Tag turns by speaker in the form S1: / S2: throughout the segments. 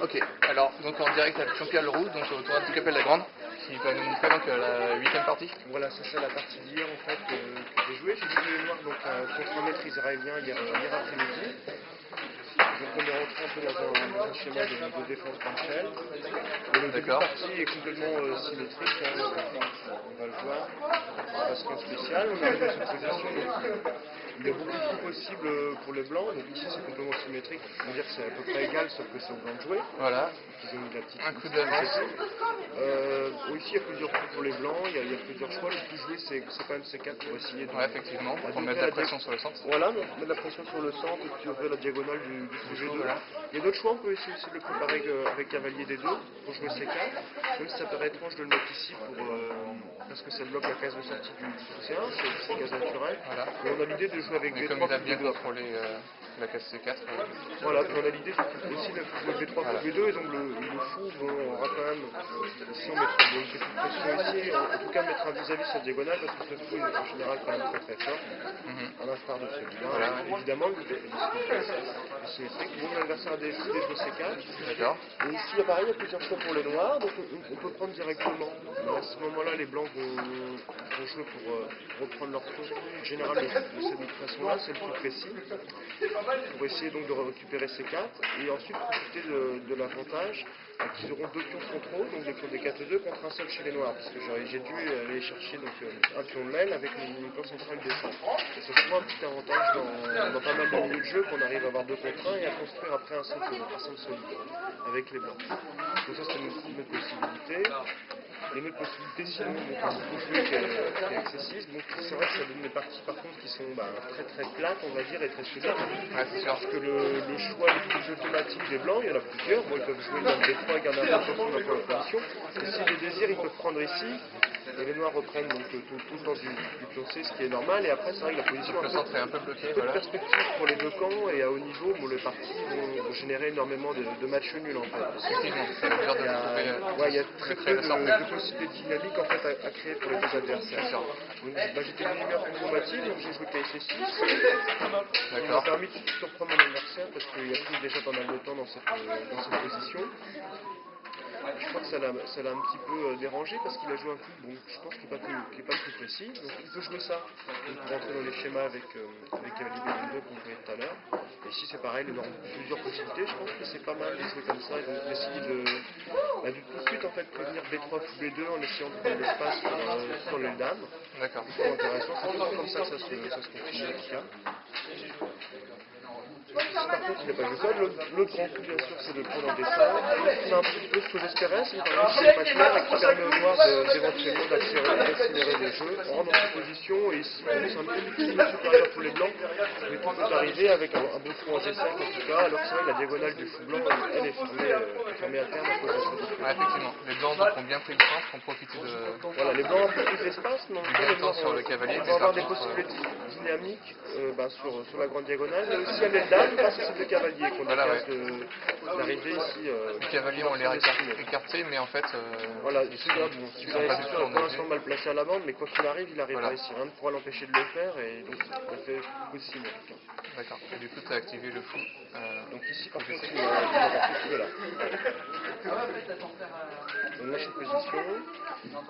S1: Ok, alors donc en direct avec Jean-Pierre Leroux, donc au tournoi du Capelle la Grande, qui va nous montrer donc la 8e partie.
S2: Voilà, c'est ça la partie d'hier en fait que j'ai joué. J'ai joué les noirs donc, contre un maître israélien hier après-midi. Donc on est rentré un peu dans un schéma de défense partielle. Le début de partie est complètement symétrique, hein, on va le voir. Pas ce qu'un spécial. On arrive dans cette position, donc il y a beaucoup de coups possibles pour les blancs. Donc ici c'est complètement symétrique. On va dire que c'est à peu près égal, sauf que c'est aux blancs de jouer.
S1: Voilà.
S2: Ils ont mis la petite
S1: un coup d'avance.
S2: Ici il y a plusieurs coups pour les blancs, il y a plusieurs choix. Le plus joué c'est quand même C4 pour essayer de.
S1: Ouais, effectivement, pour mettre la pression sur le centre.
S2: Voilà, donc mettre la pression sur le centre et puis ouvrir la diagonale du sujet 2. Voilà. Il y a d'autres choix, on peut essayer aussi de le préparer avec cavalier D2 pour jouer C4. Même si ça paraît étrange de le mettre ici parce que ça bloque la case de sortie du C1, c'est une case naturelle.
S1: Voilà.
S2: Et on a l'idée de jouer avec D3.
S1: Comme il a bien contrôlé la case C4.
S2: Voilà, puis on a l'idée aussi de jouer B3 pour B2 et donc le fou, on aura quand même, ici on mettra une petite pression ici, en tout cas mettre un vis-à-vis sur diagonale parce que ce fou est en général quand même très très fort, à l'instar de celui-là. Voilà. Évidemment, il est symétrique. Bon, l'adversaire a décidé de jouer C4.
S1: D'accord.
S2: Et ici, pareil, il y a plusieurs choix pour les noirs, donc on peut prendre directement. À ce moment-là, les blancs vont jouer pour reprendre leur tour. En général, de cette façon-là, c'est le plus précis. Pour essayer donc de récupérer C4 et ensuite profiter de l'avantage qu'ils auront deux pions contrôle, donc des pions des 4-2 contre un seul chez les noirs, parce que j'ai dû aller chercher donc, un pion de l'aile avec une pion centrale des 5. Et c'est souvent un petit avantage dans pas mal de milieux de jeu qu'on arrive à avoir 2 contre 1 et à construire après un centre solide avec les blancs. Donc ça c'est une autre possibilité. Il y a une autre possibilité sinon donc, un beaucoup joué qui est excessif. Donc c'est vrai que ça donne des parties par contre qui sont très très plates on va dire et très solides.
S1: Ouais, c'est sûr.
S2: Parce que le choix le plus automatique des blancs, il y en a plusieurs. Bon, ils peuvent jouer même D3 et garder un peu sur la position. Et s'ils le désirent, ils peuvent prendre ici. Et les noirs reprennent donc tout le temps du pion C, ce qui est normal. Et après, c'est vrai que la position
S1: le centre est un peu bloqué.
S2: Voilà. Perspective pour les deux camps et à haut niveau, bon, les parties vont générer énormément de matchs nuls en fait.
S1: Effectivement, ça veut dire de trouver.
S2: Il y a très peu de possibilités dynamiques en fait à créer pour les deux adversaires. Donc j'étais une humeur combative, donc j'ai joué KC6. Ça m'a permis de surprendre mon adversaire parce qu'il a pris déjà pas mal de temps dans cette position. Je crois que ça l'a un petit peu dérangé parce qu'il a joué un coup, bon, je pense qu'il n'est pas le plus précis. Donc il peut jouer ça pour rentrer dans les schémas avec cavalier B2 qu'on voyait tout à l'heure. Et ici c'est pareil, il a plusieurs possibilités. Je pense que c'est pas mal de jouer comme ça et donc d'essayer de tout de suite en fait prévenir B3 ou B2 en essayant de prendre l'espace sur les dames.
S1: D'accord.
S2: C'est intéressant, c'est toujours comme ça que ça se continue en tout cas. Par contre, il n'a pas joué ça. L'autre grand coup, bien sûr, c'est de prendre en dessin. C'est un petit peu ce que j'espérais, c'est une partie pas claire et qui permet aux noirs d'éventuellement d'accélérer le jeu. On rentre dans cette position et ici, c'est un petit peu supérieur pour les blancs, mais tout peut arriver avec un bon coup en G5 en tout cas. Alors que c'est vrai, la diagonale du fou blanc, elle est fermée à terme à cause de ça.
S1: Ouais, effectivement. Les blancs ont bien pris le centre, ont profité de.
S2: Voilà, les blancs ont un peu plus d'espace, mais
S1: les noirs sur le cavalier.
S2: On va avoir des possibilités dynamiques sur la grande diagonale, mais aussi à l'aile d'âme grâce à ce cavalier qu'on a d'arriver ici.
S1: Les cavaliers ont l'air écartés, mais en fait.
S2: Voilà, celui-là est pour l'instant mal placé à la bande, mais quoi qu'il arrive, il arrivera ici. Rien ne pourra l'empêcher de le faire, et donc c'est tout à fait possible en tout cas.
S1: D'accord, et du coup tu as activé le fou.
S2: Donc ici par contre, il va trouvé là. Donc là, je suis position.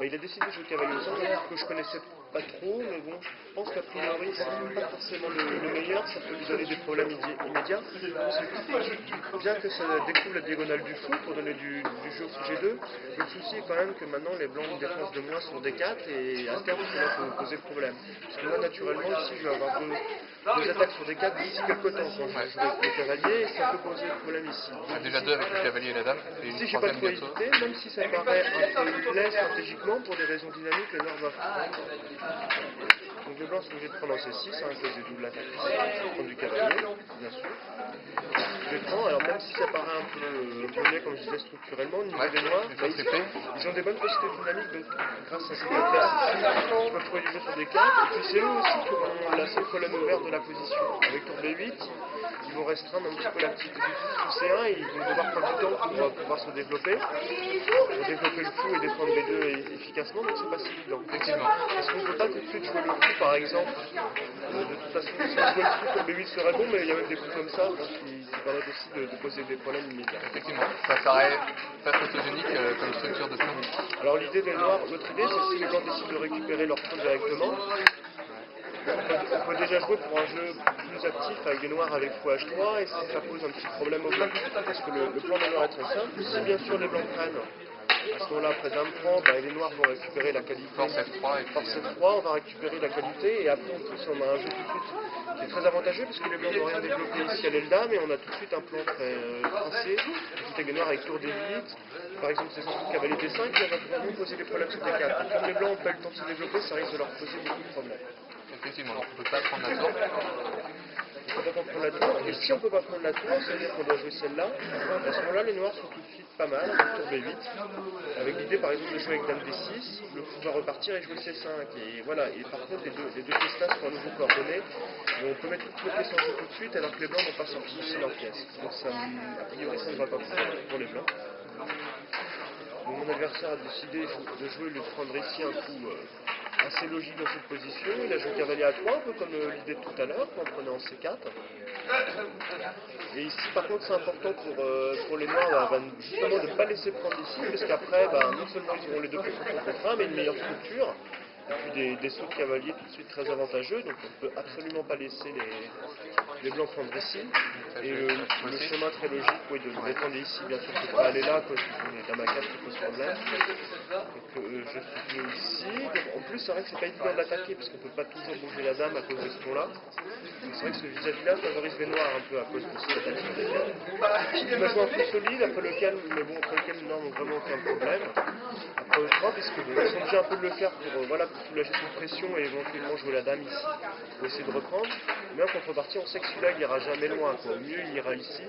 S2: Il a décidé de jouer cavalier au centre, que je connaissais pas trop, mais bon, je pense qu'a priori, c'est pas forcément le meilleur, ça peut lui donner des problèmes immédiats. Bien que ça découvre la diagonale du fou pour donner du jeu au sujet 2, le souci est quand même que maintenant les blancs ont une défense de moins sur D4 et à terme cela peut poser problème. Parce que moi naturellement ici je vais avoir deux attaques sur D4 d'ici quelques temps quand je jouerai avec le cavalier et ça peut poser problème ici.
S1: Déjà deux avec le cavalier et la dame. Et
S2: ici j'ai pas trop hésité, même si ça paraît un peu laid stratégiquement pour des raisons dynamiques, le nord va donc les blancs sont obligés de prendre en C6 à cause des doubles attaques ici, prendre du cavalier, bien sûr. Je prends, alors même si ça paraît un peu laid comme je disais structurellement, au niveau des noirs, ils ont des bonnes possibilités dynamiques grâce à cette attaque ici, ils peuvent trouver du jeu sur des cartes, et puis c'est eux aussi qui auront la seule colonne ouverte de la position. Avec tour B8, ils vont restreindre un petit peu l'activité du fou sous C1 et ils vont devoir prendre du temps pour pouvoir se développer. Pour développer le fou et défendre B2 efficacement, donc c'est pas si évident.
S1: Effectivement.
S2: Parce qu'on ne peut pas tout de suite jouer le fou par exemple. De toute façon, si on jouait le fou comme B8 serait bon, mais il y a même des coups comme ça qui permettent aussi de poser des problèmes immédiats.
S1: Effectivement, ça paraît pas photogénique comme structure de plan.
S2: Alors l'idée des noirs, l'autre idée c'est si les blancs décident de récupérer leur plan directement, on peut déjà jouer pour un jeu plus actif avec des noirs avec fou-H3 et ça pose un petit problème au blanc. Parce que le plan des noirs est très simple. Si bien sûr les blancs prennent, à ce moment-là, après dame prend, les noirs vont récupérer la qualité.
S1: Force F3 et puis,
S2: Force F3, on va récupérer la qualité et après en plus on a un jeu tout de suite qui est très avantageux parce que les blancs n'ont rien développé ici à l'Eldam et on a tout de suite un plan très tracé, avec des noirs avec tour D8. Par exemple, ces enfants cavalier D5, on va vraiment poser des problèmes sur D4. Et comme les blancs n'ont pas eu le temps de se développer, ça risque de leur poser beaucoup de problèmes.
S1: effectivement, donc on ne peut pas prendre la tour.
S2: On ne peut pas prendre la tour, et si on ne peut pas prendre la tour, ça veut dire qu'on doit jouer celle-là. À ce moment-là, les noirs sont tout de suite pas mal, avec tour B8, avec l'idée par exemple de jouer avec dame D6, le fou va repartir et jouer C5. Et voilà, et par contre, les deux pièces là sont à nouveau coordonnées, et on peut mettre toutes les pièces en jeu tout de suite, alors que les blancs n'ont pas sorti ici leurs pièces. Donc ça, a priori, ça ne va pas pour les blancs. Donc, mon adversaire a décidé de jouer, de prendre ici un coup assez logique dans cette position. Il a joué cavalier à 3, un peu comme l'idée de tout à l'heure, quand on prenait en C4. Et ici, par contre, c'est important pour les noirs justement de ne pas laisser prendre ici, parce qu'après, non seulement ils auront les deux pieds contre un, mais une meilleure structure. Et puis des sauts de cavalier tout de suite très avantageux, donc on ne peut absolument pas laisser les blancs prendre ici. Et le chemin très logique, oui, de les prendre ici, bien sûr, je ne peux pas aller là, parce qu'on est dame à 4 qui pose problème. Donc je suis venu ici. Donc, en plus, c'est vrai que c'est pas évident d'attaquer, parce qu'on ne peut pas toujours bouger la dame à cause de ce pont-là. C'est vrai que ce vis-à-vis-là favorise les noirs un peu à cause de cette attaque sur les pions. Il m'a joué un coup solide, après lequel, mais bon, après lequel les noirs n'ont vraiment aucun problème. Après je crois, parce qu'ils sont obligés un peu de le faire pour soulager cette pression et éventuellement jouer la dame ici, pour essayer de reprendre. Mais en contrepartie, on sait que celui-là il ira jamais loin, quoi. Au mieux il ira ici.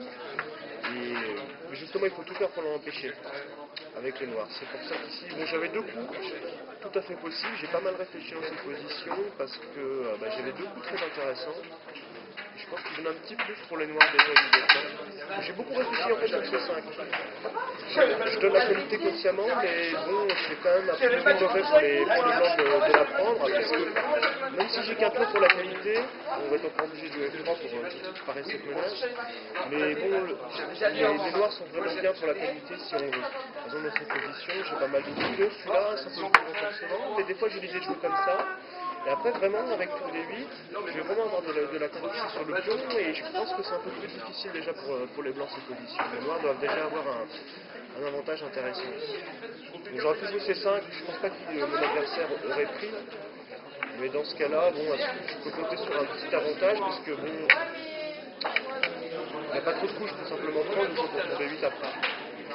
S2: Et justement, il faut tout faire pour l'empêcher avec les noirs. C'est pour ça qu'ici, bon, j'avais deux coups tout à fait possibles. J'ai pas mal réfléchi dans cette position parce que j'avais deux coups très intéressants. Je pense qu'il donne un petit plus pour les noirs déjà immédiatement. J'ai beaucoup réfléchi en fait sur C5. Je donne la qualité consciemment, mais bon, c'est quand même absolument mauvais pour les blancs de la prendre, parce que même si j'ai qu'un tour pour la qualité, on va être encore obligé de jouer F3 pour parer cette menace. Mais bon, les noirs sont vraiment bien pour la qualité si on veut. Par exemple, dans cette position, j'ai pas mal de coups. Celui-là, ça peut jouer renforcement, mais des fois j'ai l'idée de jouer comme ça. Et après, vraiment, avec tour des 8, je vais vraiment avoir de la qualité sur le pion, et je pense que c'est un peu plus difficile déjà pour les blancs ces positions. Les noirs doivent déjà avoir un avantage intéressant. J'aurais pu jouer C5, je pense pas que mon adversaire aurait pris, mais dans ce cas-là, bon, je peux compter sur un petit avantage, parce que bon, il n'y a pas trop de coups, je peux simplement prendre, je joue pour tour B8 après.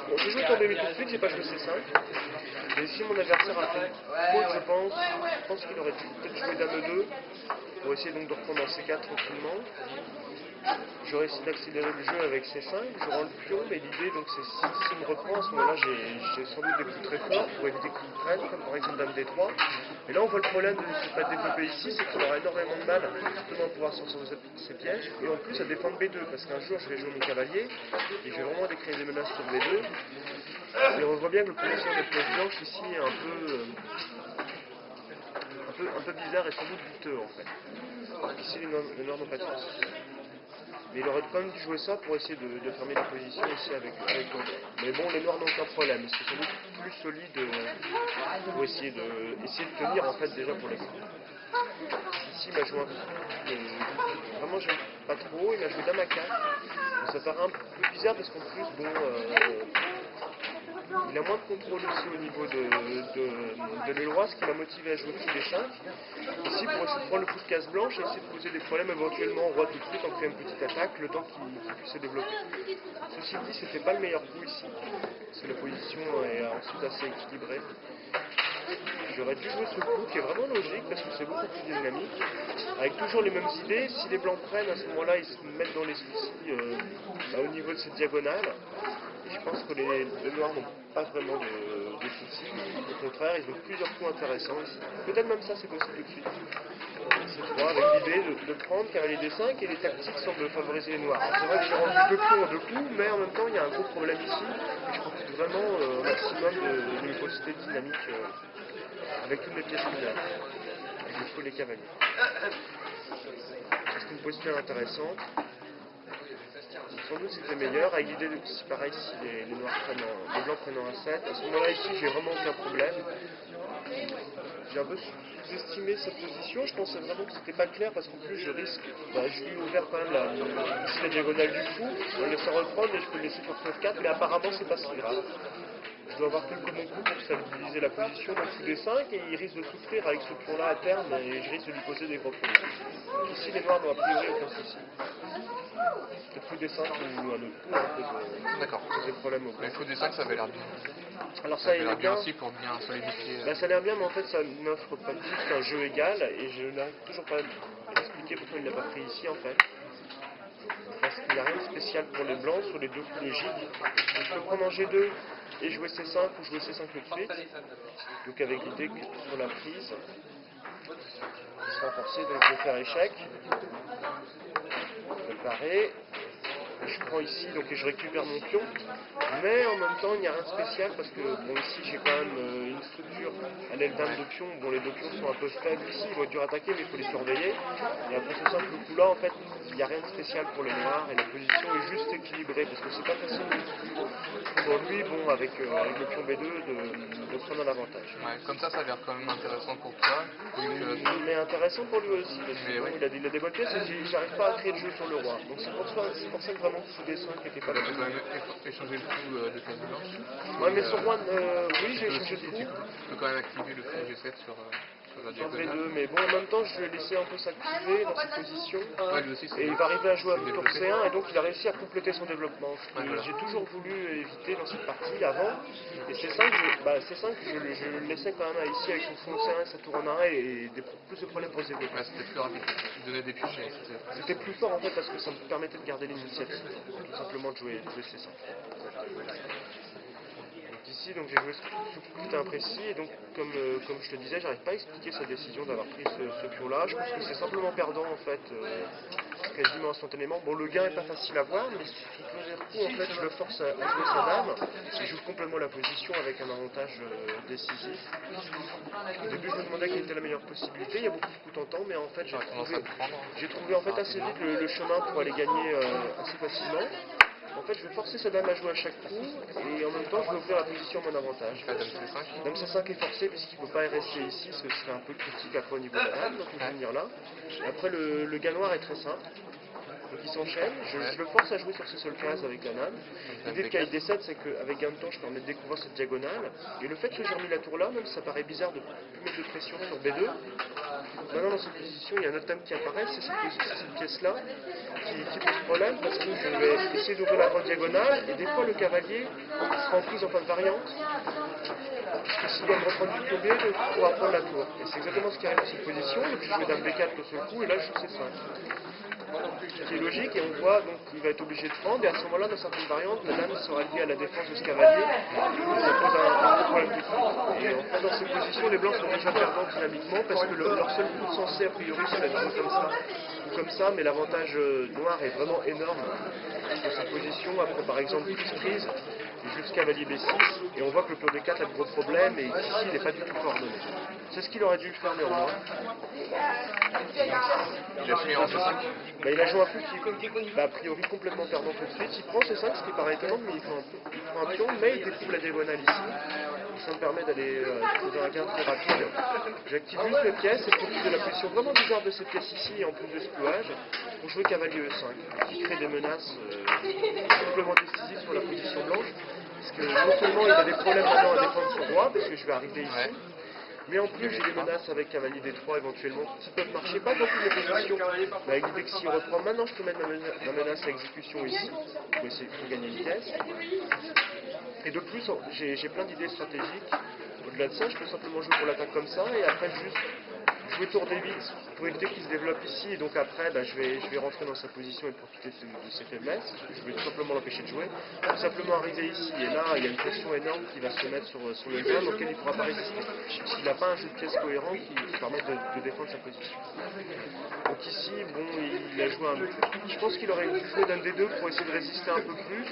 S2: Bon, je joue tour B8 tout de suite, j'ai pas joué C5. Et si mon adversaire a fait faute, je pense qu'il aurait peut-être joué dame 2 pour essayer donc de reprendre en C4 tranquillement. J'aurais essayé d'accélérer le jeu avec C5, je rends le pion, mais l'idée donc c'est s'il me reprend, à ce moment-là j'ai sans doute des coups très forts pour éviter qu'il me prenne, comme par exemple dame D3. Et là on voit le problème de ne pas développer ici, c'est qu'on aura énormément de mal justement à pouvoir sortir de ces pièges, et en plus à défendre B2, parce qu'un jour je vais jouer mon cavalier, et je vais vraiment décréer des menaces sur B2. Et on voit bien que le position des pièces blanches ici est un peu bizarre et sans doute douteux en fait. Donc ici les noirs n'ont pas de chance. Mais il aurait quand même dû jouer ça pour essayer de fermer les positions ici avec l'autre. Mais bon, les noirs n'ont aucun problème. C'est sans doute plus solide pour essayer de tenir en fait déjà pour les blancs. Ici il m'a joué un coup. Vraiment j'aime pas trop, il a joué dame à 4. Donc, ça paraît un peu bizarre parce qu'en plus, bon, il a moins de contrôle aussi au niveau de l'Éloise, ce qui m'a motivé à jouer fou D5. Ici, pour essayer de prendre le coup de case blanche et essayer de poser des problèmes éventuellement au roi tout de suite en créant une petite attaque, le temps qu'il puisse se développer. Ceci dit, c'était pas le meilleur coup ici, parce que la position est ensuite assez équilibrée. J'aurais dû jouer ce coup qui est vraiment logique parce que c'est beaucoup plus dynamique, avec toujours les mêmes idées. Si les blancs prennent, à ce moment-là, ils se mettent dans les soucis au niveau de cette diagonale. Et je pense que les noirs n'ont pas vraiment de soucis. Au contraire, ils ont plusieurs coups intéressants ici. Peut-être même ça, c'est possible tout de suite. C'est 3 avec l'idée de prendre cavalier D5 et les tactiques semblent favoriser les noirs. C'est vrai que j'ai rendu deux pions en deux coups, mais en même temps, il y a un gros problème ici. Et je profite vraiment au maximum de mes possibilités dynamiques avec toutes mes pièces mineures. Avec les fous et les cavaliers. C'est une position intéressante. sans doute c'était meilleur, avec l'idée de, si pareil, si les blancs prennent en 1-7. À ce moment-là, ici, j'ai vraiment aucun problème. J'ai un peu sous-estimé cette position, je pensais vraiment que c'était pas clair parce qu'en plus je risque, je lui ai ouvert quand même ici la diagonale du fou, on le laisse reprendre et je peux le laisser sur F4, mais apparemment c'est pas si grave. Je dois avoir quelques bons coups pour stabiliser la position, donc fou D5 et il risque de souffrir avec ce pion-là à terme et je risque de lui poser des gros problèmes. Donc ici les noirs n'ont a priori aucun souci. Peut-être fou D5 ou un autre coup,
S1: D'accord.
S2: des problèmes au
S1: Mais fou D5, ça avait l'air bien.
S2: Alors
S1: Ça avait l'air bien aussi pour bien solidifier.
S2: ça a l'air bien, mais en fait, ça n'offre pas plus qu'un jeu égal, et je n'arrive toujours pas à expliquer pourquoi il ne l'a pas pris ici, en fait. Parce qu'il n'y a rien de spécial pour les blancs sur les deux coups logiques. Je peux prendre en G2 et jouer C5 ou jouer C5 tout de suite. Donc avec l'idée que sur la prise, il sera forcé, donc je vais faire échec. Préparer. Je prends ici donc, et je récupère mon pion, mais en même temps il n'y a rien de spécial parce que bon, ici j'ai quand même une structure à l'aile dame de pion. Bon, les deux pions sont un peu faibles ici, ils vont être durs à attaquer, mais il faut les surveiller. Et après ce simple coup là, en fait, il n'y a rien de spécial pour les noirs et la position est juste équilibrée parce que c'est pas facile pour lui, bon, avec le pion B2 de prendre un avantage.
S1: Ouais, comme ça a l'air quand même intéressant pour toi.
S2: Mais intéressant pour lui aussi, parce que
S1: oui.
S2: il a des bonnes pièces et j'arrive pas à créer de jeu sur le roi. Donc c'est pour ça que vraiment fou D5 n'était pas là.
S1: Tu peux échanger le coup de case blanche.
S2: Ouais, mais sur roi, oui, j'ai changé de
S1: Tu
S2: coup.
S1: peux quand même activer le fou G7 sur la
S2: Sur
S1: diagonale.
S2: B2, mais bon, en même temps, je vais laisser un peu s'activer dans cette position.
S1: Ouais, lui aussi,
S2: Et il va arriver à jouer avec tour
S1: développé.
S2: C1, et donc il a réussi à compléter son développement.
S1: Ouais, voilà.
S2: J'ai toujours voulu éviter dans cette partie avant. Et C5, je le laissais quand même ici avec son fond C1 et sa tour en arrêt, et plus de problèmes pour se développer.
S1: Ouais, c'était plus rapide. Tu donnais des pions, mais
S2: C'était plus fort en fait parce que ça me permettait de garder l'initiative, tout simplement de jouer C5. Donc ici, donc j'ai joué ce coup qui était imprécis, et donc comme je te disais, j'arrive pas à expliquer sa décision d'avoir pris ce pion-là. Je pense que c'est simplement perdant en fait, quasiment instantanément. Bon, le gain est pas facile à voir, mais sur le premier coup, en fait, je le force à jouer sa dame, et j'ouvre complètement la position avec un avantage décisif. Au début, je me demandais quelle était la meilleure possibilité. Il y a beaucoup de coups tentants, mais en fait, j'ai trouvé en fait assez vite le chemin pour aller gagner assez facilement. En fait, je vais forcer sa dame à jouer à chaque coup, et en même temps, je vais ouvrir la position à mon avantage.
S1: dame C5.
S2: Dame C5 est forcée, puisqu'il ne peut pas rester ici, ce serait un peu critique après au niveau de la dame, donc il va venir là. Et après, le gain noir est très simple. Donc il s'enchaîne, je le force à jouer sur ses seules cases avec la dame. L'idée de Knight D7, c'est qu'avec gain de temps, je permets de découvrir cette diagonale. Et le fait que j'ai remis la tour là, même si ça paraît bizarre de plus mettre de pression sur B2, maintenant dans cette position, il y a un autre dame qui apparaît, c'est cette pièce-là qui pose problème parce que je vais essayer d'ouvrir la grande diagonale et des fois le cavalier sera en prise en fin de variante. Parce que s'il doit me reprendre du pion B, il pourra prendre la tour. Et c'est exactement ce qui arrive dans cette position. Et puis je vais dame B4 le seul coup et là je joue C5. Ce qui est logique, et on voit donc qu'il va être obligé de prendre, et à ce moment-là, dans certaines variantes, la dame sera liée à la défense de ce cavalier, ça pose un gros problème de coup. Et en fait, dans ces positions, les blancs sont déjà perdants dynamiquement, parce que leur seul coup de sensé, a priori, c'est d'être joué comme ça, ou comme ça, mais l'avantage noir est vraiment énorme dans cette position. Après, par exemple, prise, il joue ce cavalier B6, et on voit que le pion D4 a de gros problèmes, et ici, il n'est pas du tout coordonné. C'est ce qu'il aurait dû faire néanmoins.
S1: Il a fini en C5.
S2: Il a joué un coup qui a priori complètement perdant tout de suite. Il prend C5, ce qui paraît étonnant, mais il prend un pion, mais il découvre la diagonale ici. Ça me permet d'aller trouver un gain très rapide. J'active juste mes pièces et profite de la position vraiment bizarre de cette pièce ici, et en plus de ce clouage, pour jouer cavalier E5, qui crée des menaces complètement décisives sur la position blanche. Parce que non seulement il a des problèmes maintenant à défendre son roi, parce que je vais arriver ici, mais en plus, j'ai des menaces avec cavalier D3 éventuellement qui peuvent marcher, pas dans toutes les positions, mais avec l'idée que s'il reprend, maintenant je peux mettre ma menace à exécution ici, pour essayer de gagner une pièce. Et de plus, j'ai plein d'idées stratégiques. Au-delà de ça, je peux simplement jouer pour l'attaque comme ça, et après juste jouer tour D8 pour éviter qu'il se développe ici, et donc après je vais rentrer dans sa position et profiter de ses faiblesses. Je vais tout simplement l'empêcher de jouer, tout simplement arriver ici, et là il y a une pression énorme qui va se mettre sur le gain auquel il ne pourra pas résister, puisqu'il n'a pas un jeu de pièces cohérent qui permette de défendre sa position. Donc ici, bon, il a joué je pense qu'il aurait dû jouer dame D2 pour essayer de résister un peu plus,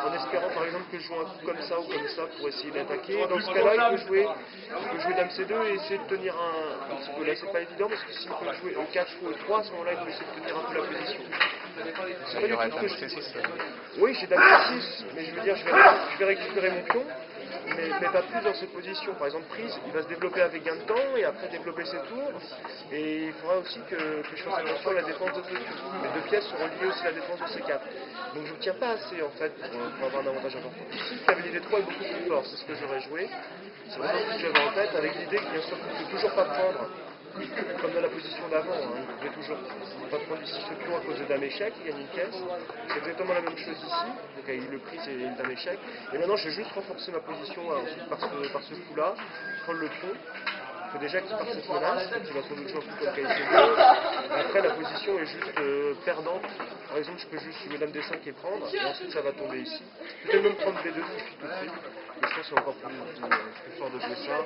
S2: en espérant par exemple que je joue un coup comme ça ou comme ça pour essayer d'attaquer. Dans ce cas-là, il peut jouer dame C2 et essayer de tenir un petit peu. Là, c'est pas évident parce que s'il peut jouer E4 ou E3, à ce moment-là, il peut essayer de tenir un peu la position. C'est pas
S1: Il y
S2: du
S1: aurait
S2: tout
S1: un
S2: ce que je...
S1: C6.
S2: Oui, j'ai dame C6, mais je veux dire, je vais récupérer mon pion, mais pas plus dans cette position. Par exemple, prise, il va se développer avec gain de temps et après développer ses tours. Et il faudra aussi que je fasse attention à la défense de ce pion. Mes deux pièces seront liées aussi à la défense de C4. Donc je ne tiens pas assez en fait pour avoir un avantage important. Ici, le cavalier D3 est beaucoup plus fort, c'est ce que j'aurais joué. C'est vraiment ce que j'avais en tête, avec l'idée que bien sûr, il ne faut toujours pas prendre. Comme dans la position d'avant, hein, il ne pouvait toujours pas prendre ici ce pion à cause de dame échec, il gagne une caisse. C'est exactement la même chose ici, donc avec le prise et le dame échec. Et maintenant je vais juste renforcer ma position ensuite par ce coup-là, prendre le pion. Il faut déjà qu'il parte cette menace, qui va sans doute jouer un coup comme KIC2. Après la position est juste perdante. Par exemple je peux juste jouer dame D5 et prendre, et ensuite ça va tomber ici. Je peux même prendre B2 suffit tout de suite. Mais je pense que c'est encore plus fort de jouer ça.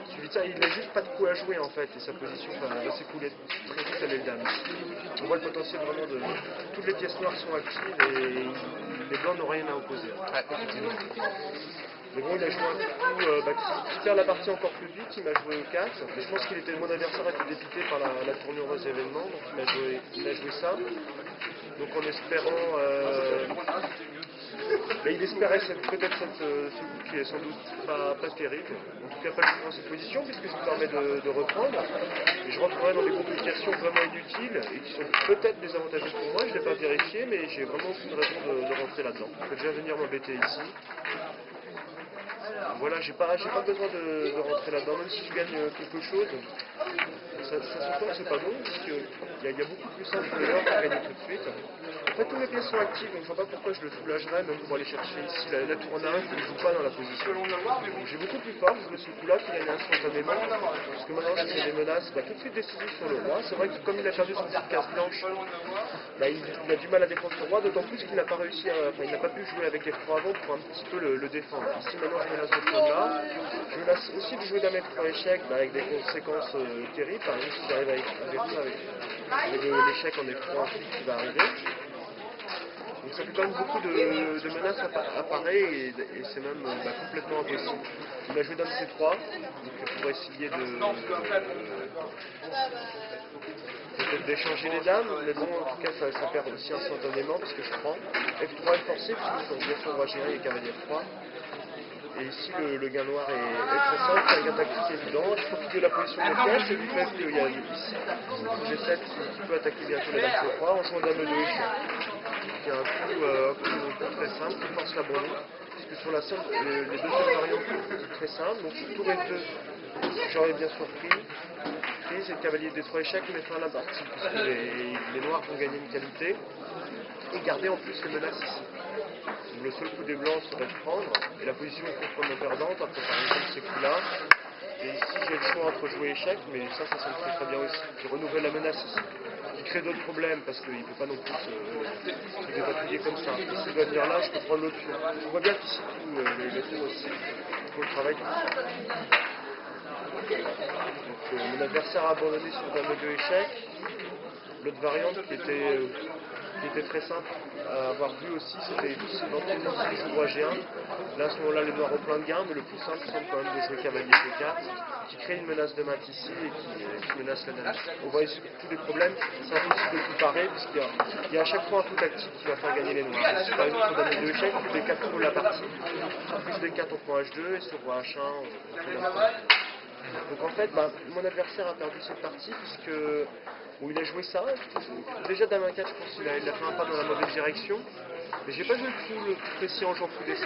S2: Suivi de ça, il n'a juste pas de coup à jouer en fait, et sa position va s'écouler très vite à les dames. On voit le potentiel vraiment de... Toutes les pièces noires sont actives et les blancs n'ont rien à opposer.
S1: Ouais, effectivement.
S2: Mais bon, il a joué un coup qui perd la partie encore plus vite, il m'a joué au 4. Mais je pense qu'il était, mon adversaire était dépité par la tournure des événements, donc il a joué ça. Donc en espérant... mais il espérait peut-être ce coup qui est sans doute pas terrible. En tout cas pas dans cette position puisque je me permets de reprendre. Et je rentrerai dans des complications vraiment inutiles et qui sont peut-être désavantageuses pour moi. Je ne l'ai pas vérifié mais j'ai vraiment aucune raison de rentrer là-dedans. Je peux déjà venir m'embêter ici. Voilà, j'ai pas besoin de rentrer là-dedans, même si je gagne quelque chose. Ça se que c'est pas bon, parce qu'il y a beaucoup plus simple que l'or à gagner tout de suite. En fait, tous mes pièces sont actives, donc je vois pas pourquoi je le soulagerais, même pour aller chercher ici la tour en A1 qui ne joue pas dans la position. J'ai beaucoup plus fort, je jouais ce coup-là qui gagne instantanément, parce que maintenant je fais des menaces tout de suite décisives sur le roi. C'est vrai que comme il a perdu son petite case blanche, il a du mal à défendre son roi, d'autant plus qu'il n'a pas réussi il n'a pas pu jouer avec F3 avant pour un petit peu le défendre. Ici maintenant je menace ce pion-là. Je menace aussi de jouer dame F3 échec avec des conséquences terribles. Par exemple, si j'arrive avec l'échec en F3 ensuite qui va arriver. Donc ça fait quand même beaucoup de menaces apparaître et c'est même complètement impossible. Il a joué dame C3 donc pour essayer peut-être d'échanger les dames, mais bon en tout cas ça perd aussi instantanément parce que je prends. F3 est forcé puisque bien sûr roi G1 et cavalier F3. Et ici, le gain noir est très simple, c'est un gain tactique évident. Je profite de la position de pièce et du fait qu'il y a ici G7 qui peut attaquer bientôt la dame C3 en jouant dame E2 échec. Qui est un coup très simple qui force l'abandon. Puisque sur la somme, les deux seules variantes sont très simples. Donc sur tour F2, j'aurais bien sûr prise et le cavalier D3 échec met fin à la partie puisque les noirs vont gagner une qualité et garder en plus les menaces ici. Donc le seul coup des blancs serait de prendre, et la position est complètement perdante, après par exemple ces coups-là. Et ici j'ai le choix entre jouer échec, mais ça me fait très bien aussi, qui renouvelle la menace ici. Qui crée d'autres problèmes, parce qu'il ne peut pas non plus se dépatouiller comme ça. S'il va venir là, je peux prendre l'autre pion. On voit bien qu'ici les tours aussi, il faut le travail. Donc mon adversaire a abandonné sur dame 2 échec. L'autre variante qui était très simple à avoir vu aussi, c'était éventuellement si je joue roi G1. Là à ce moment-là les noirs ont plein de gains, mais le plus simple semble quand même de jouer cavalier C4, qui crée une menace de mat ici et qui menace la dame. On voit ici tous les problèmes, c'est impossible de tout parer, puisqu'il y a à chaque fois un coup tactique qui va faire gagner les noirs. Ici par exemple sur dame 2 échec, plus D4 trouve la partie, plus D4 on prend H2 et sur roi H1 on fait dame 5. Donc en fait, mon adversaire a perdu cette partie puisque il a joué ça. Déjà dame 1-4, je pense qu'il a fait un pas dans la mauvaise direction. Mais j'ai pas joué le coup précis en jouant coup D5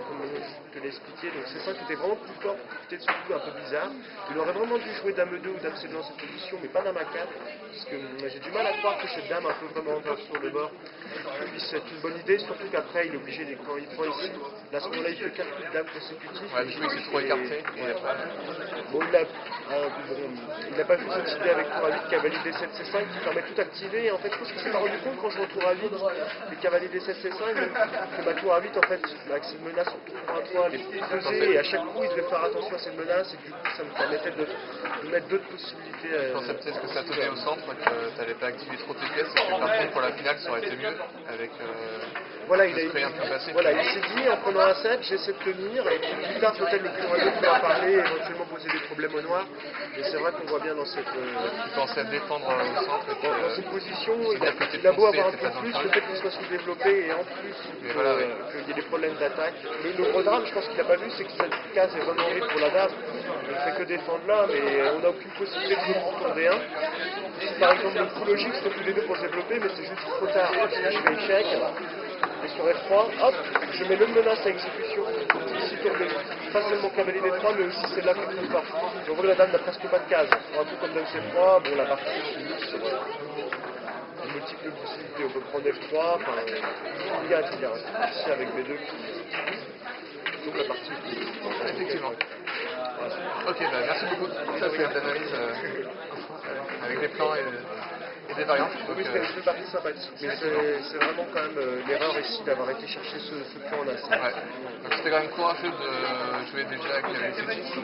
S2: comme je te l'ai expliqué. Donc C5 était vraiment plus fort pour profiter de ce coup un peu bizarre. Il aurait vraiment dû jouer dame 2 ou dame C2 dans cette position, mais pas dame A4. Parce que j'ai du mal à croire que cette dame un peu vraiment en sur le bord puisse être une bonne idée, surtout qu'après il est obligé, quand il prend ici, là à ce moment-là il fait 4 coups de dame consécutifs.
S1: Ouais, du coup il s'est trop écarté.
S2: Bon, il n'a pas fait cette idée avec tour A8, cavalier D7 C5 qui permet tout activer. Et en fait, je pense qu'il s'est pas rendu compte quand je retourne à 8, le cavalier D7 C5, que ma tour A8, en fait, avec cette menace sur tour A3, elle est pesée. Et à chaque coup, il devait faire attention à cette menace. Et du coup, ça me permettait de mettre d'autres possibilités.
S1: Je pensais peut-être que ça tenait au centre, que tu n'avais pas activé trop tes pièces. Et que par contre, pour la finale, ça aurait été mieux avec
S2: Voilà,
S1: de se créer un plan passé.
S2: voilà, il s'est dit en prenant un set, j'essaie de tenir, et puis plus tard peut-être le pion à deux pourra parler et éventuellement poser des problèmes au noir. Et c'est vrai qu'on voit bien dans cette,
S1: Il pensait à se défendre au centre. Et puis,
S2: dans cette position,
S1: c'est-à-dire que
S2: il a beau avoir un
S1: t'es pas
S2: peu
S1: dans le
S2: plus,
S1: train.
S2: le fait qu'il soit sous-développé et en plus
S1: Mais voilà, oui.
S2: qu'il y ait des problèmes d'attaque. Le gros drame, je pense qu'il n'a pas vu, c'est que cette case est vraiment horrible pour la dame. Il ne fait que défendre là, mais on n'a aucune possibilité de le prendre D1. Si par exemple le coup logique c'était tous les deux pour se développer, mais c'est juste trop tard, parce que je fais échec. Et sur F3, hop, je mets le menace à exécution. Ici, tour de facilement cavalier D3, mais aussi c'est là que je ne pas. Je vois que la dame n'a presque pas de case. Un peu comme dans C3, bon, la partie finit sur multiples possibilités. On peut prendre F3, enfin, il y a à dire. Ici avec B2 qui donc la partie.
S1: Effectivement. Ok, bah, merci beaucoup. Ça fait une analyse avec des plans et des variantes. Donc,
S2: Oui, c'était une partie sympathique, mais c'est vraiment quand même l'erreur ici d'avoir été chercher ce point là.
S1: ouais. Donc c'était quand même courageux de jouer déjà avec les C6.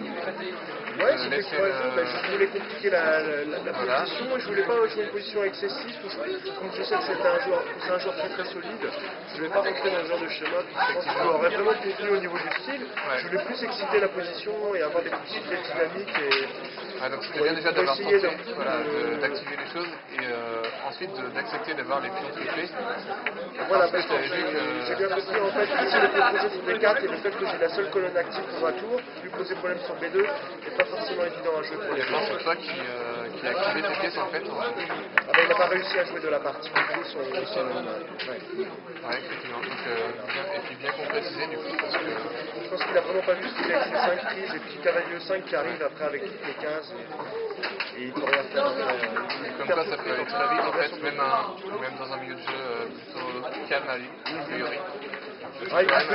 S2: Ouais, c'était courageux, je voulais compliquer la
S1: Voilà.
S2: position, et je voulais pas jouer une position avec C6, comme je sais que c'est un joueur très solide, je voulais pas rentrer dans ce genre de schéma, puis je pense qu'il aurait vraiment contenu au niveau du style, je voulais plus exciter la position et avoir des possibilités dynamiques
S1: donc c'était bien déjà d'avoir tenté d'activer les choses et ensuite d'accepter d'avoir les pions triplés.
S2: Voilà, parce que j'ai bien compris en fait ici le projet sur B4 et le fait que j'ai la seule colonne active pour un tour, lui poser problème sur B2 n'est pas forcément évident à jouer pour les gens.
S1: C'est toi qui a activé tes pièces en fait.
S2: Ah ben, il n'a pas réussi à jouer de la partie, du coup son ouais,
S1: effectivement. Donc, et puis bien concrétisé du coup parce que.
S2: Je pense qu'il a vraiment pas vu ce qu'il a avec ses 5 prises et puis cavalier 5 qui arrive après avec toutes les 15 et il peut rien faire.
S1: Comme quoi ça peut aller très vite en fait, même dans un milieu de jeu plutôt calme à priori.
S2: Ah, il y a une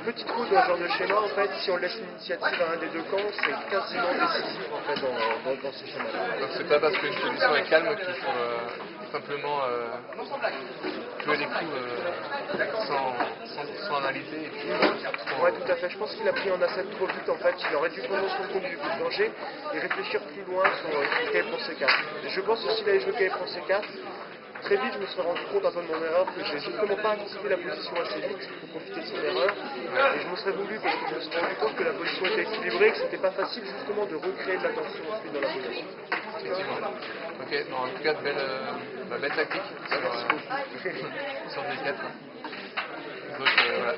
S2: petite faute dans ce genre de schéma en fait, si on laisse l'initiative à un des deux camps, c'est quasiment décisif en fait dans ces schémas.
S1: Donc c'est pas parce qu'une position est calme qu'il faut simplement jouer les coups sans analyser. Et puis,
S2: ouais, tout à fait. Je pense qu'il a pris en A7 trop vite en fait. Il aurait dû prendre son compte du danger et réfléchir plus loin sur KF pour C4. Et je pense que s'il avait joué KF pour C4, très vite je me serais rendu compte un peu de mon erreur, que j'ai justement pas activé la position assez vite pour profiter de son erreur. Et je me serais voulu parce que je me suis rendu compte que la position était équilibrée, que c'était pas facile justement de recréer de la tension ensuite dans la position.
S1: Effectivement. Ok, non, en tout cas, belle tactique sur D4. Donc voilà.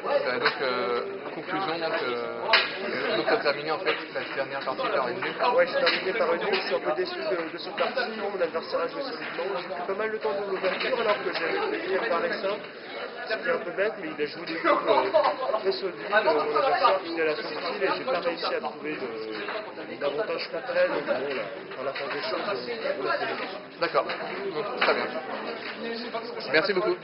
S1: Conclusion, donc tu as terminé en fait la dernière partie par une nulle.
S2: Ouais, j'ai terminé par une nulle, je suis un peu déçu de ce parti, mon adversaire a joué solidement, j'ai pris pas mal de temps pour l'ouverture alors que j'ai préparé ça. C'était un peu bête, mais il a joué des coups très solides, mon adversaire fidèle à son style, et j'ai pas réussi à trouver d'avantage contre elle, donc bon, là, à la fin des choses, on a fait le match.
S1: D'accord, donc très bien. Merci beaucoup.